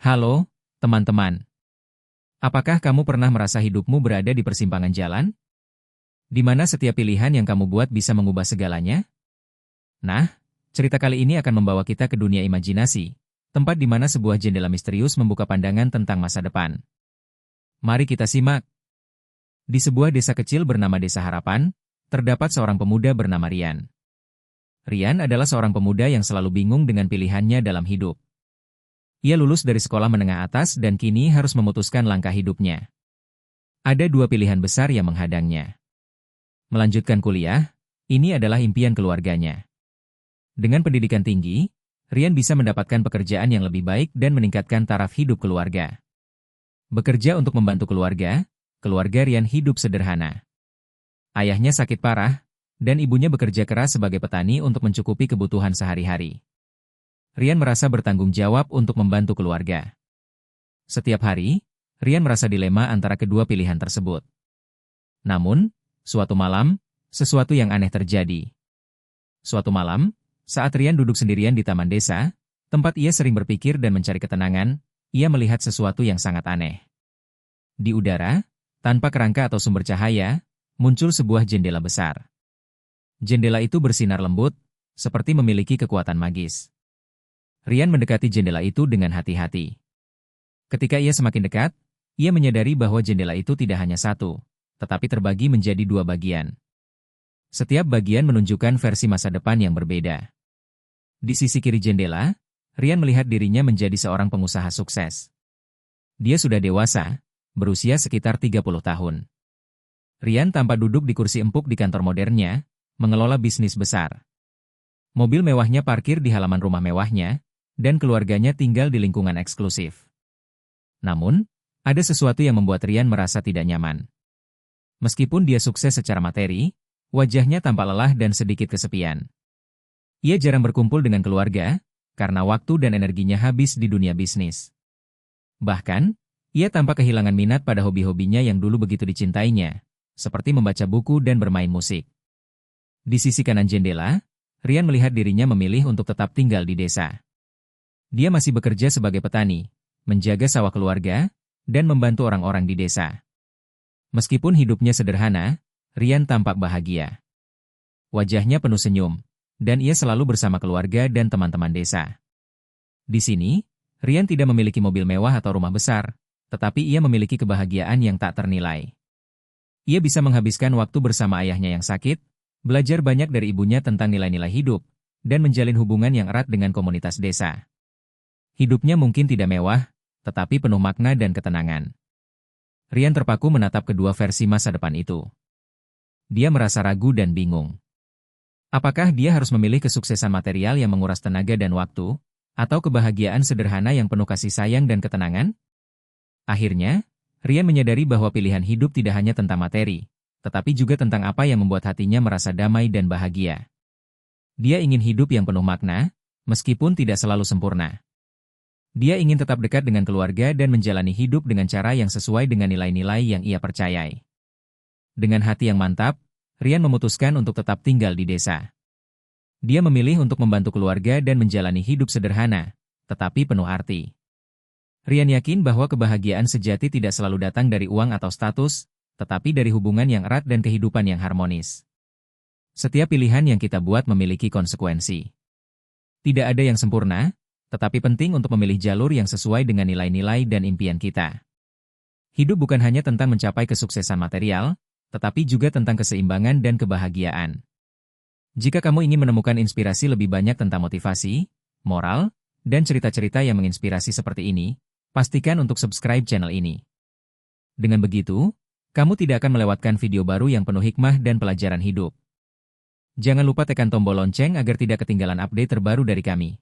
Halo, teman-teman. Apakah kamu pernah merasa hidupmu berada di persimpangan jalan? Di mana setiap pilihan yang kamu buat bisa mengubah segalanya? Nah, cerita kali ini akan membawa kita ke dunia imajinasi, tempat di mana sebuah jendela misterius membuka pandangan tentang masa depan. Mari kita simak. Di sebuah desa kecil bernama Desa Harapan, terdapat seorang pemuda bernama Rian. Rian adalah seorang pemuda yang selalu bingung dengan pilihannya dalam hidup. Ia lulus dari sekolah menengah atas dan kini harus memutuskan langkah hidupnya. Ada dua pilihan besar yang menghadangnya. Melanjutkan kuliah, ini adalah impian keluarganya. Dengan pendidikan tinggi, Rian bisa mendapatkan pekerjaan yang lebih baik dan meningkatkan taraf hidup keluarga. Bekerja untuk membantu keluarga Rian hidup sederhana. Ayahnya sakit parah, dan ibunya bekerja keras sebagai petani untuk mencukupi kebutuhan sehari-hari. Rian merasa bertanggung jawab untuk membantu keluarga. Setiap hari, Rian merasa dilema antara kedua pilihan tersebut. Namun, suatu malam, sesuatu yang aneh terjadi. Suatu malam, saat Rian duduk sendirian di taman desa, tempat ia sering berpikir dan mencari ketenangan, ia melihat sesuatu yang sangat aneh. Di udara, tanpa kerangka atau sumber cahaya, muncul sebuah jendela besar. Jendela itu bersinar lembut, seperti memiliki kekuatan magis. Rian mendekati jendela itu dengan hati-hati. Ketika ia semakin dekat, ia menyadari bahwa jendela itu tidak hanya satu, tetapi terbagi menjadi dua bagian. Setiap bagian menunjukkan versi masa depan yang berbeda. Di sisi kiri jendela, Rian melihat dirinya menjadi seorang pengusaha sukses. Dia sudah dewasa, berusia sekitar 30 tahun. Rian tampak duduk di kursi empuk di kantor modernnya, mengelola bisnis besar. Mobil mewahnya parkir di halaman rumah mewahnya, dan keluarganya tinggal di lingkungan eksklusif. Namun, ada sesuatu yang membuat Rian merasa tidak nyaman. Meskipun dia sukses secara materi, wajahnya tampak lelah dan sedikit kesepian. Ia jarang berkumpul dengan keluarga, karena waktu dan energinya habis di dunia bisnis. Bahkan, ia tampak kehilangan minat pada hobi-hobinya yang dulu begitu dicintainya, seperti membaca buku dan bermain musik. Di sisi kanan jendela, Rian melihat dirinya memilih untuk tetap tinggal di desa. Dia masih bekerja sebagai petani, menjaga sawah keluarga, dan membantu orang-orang di desa. Meskipun hidupnya sederhana, Rian tampak bahagia. Wajahnya penuh senyum, dan ia selalu bersama keluarga dan teman-teman desa. Di sini, Rian tidak memiliki mobil mewah atau rumah besar, tetapi ia memiliki kebahagiaan yang tak ternilai. Ia bisa menghabiskan waktu bersama ayahnya yang sakit, belajar banyak dari ibunya tentang nilai-nilai hidup, dan menjalin hubungan yang erat dengan komunitas desa. Hidupnya mungkin tidak mewah, tetapi penuh makna dan ketenangan. Rian terpaku menatap kedua versi masa depan itu. Dia merasa ragu dan bingung. Apakah dia harus memilih kesuksesan material yang menguras tenaga dan waktu, atau kebahagiaan sederhana yang penuh kasih sayang dan ketenangan? Akhirnya, Rian menyadari bahwa pilihan hidup tidak hanya tentang materi, tetapi juga tentang apa yang membuat hatinya merasa damai dan bahagia. Dia ingin hidup yang penuh makna, meskipun tidak selalu sempurna. Dia ingin tetap dekat dengan keluarga dan menjalani hidup dengan cara yang sesuai dengan nilai-nilai yang ia percayai. Dengan hati yang mantap, Rian memutuskan untuk tetap tinggal di desa. Dia memilih untuk membantu keluarga dan menjalani hidup sederhana, tetapi penuh arti. Rian yakin bahwa kebahagiaan sejati tidak selalu datang dari uang atau status, tetapi dari hubungan yang erat dan kehidupan yang harmonis. Setiap pilihan yang kita buat memiliki konsekuensi. Tidak ada yang sempurna, tetapi penting untuk memilih jalur yang sesuai dengan nilai-nilai dan impian kita. Hidup bukan hanya tentang mencapai kesuksesan material, tetapi juga tentang keseimbangan dan kebahagiaan. Jika kamu ingin menemukan inspirasi lebih banyak tentang motivasi, moral, dan cerita-cerita yang menginspirasi seperti ini, pastikan untuk subscribe channel ini. Dengan begitu, kamu tidak akan melewatkan video baru yang penuh hikmah dan pelajaran hidup. Jangan lupa tekan tombol lonceng agar tidak ketinggalan update terbaru dari kami.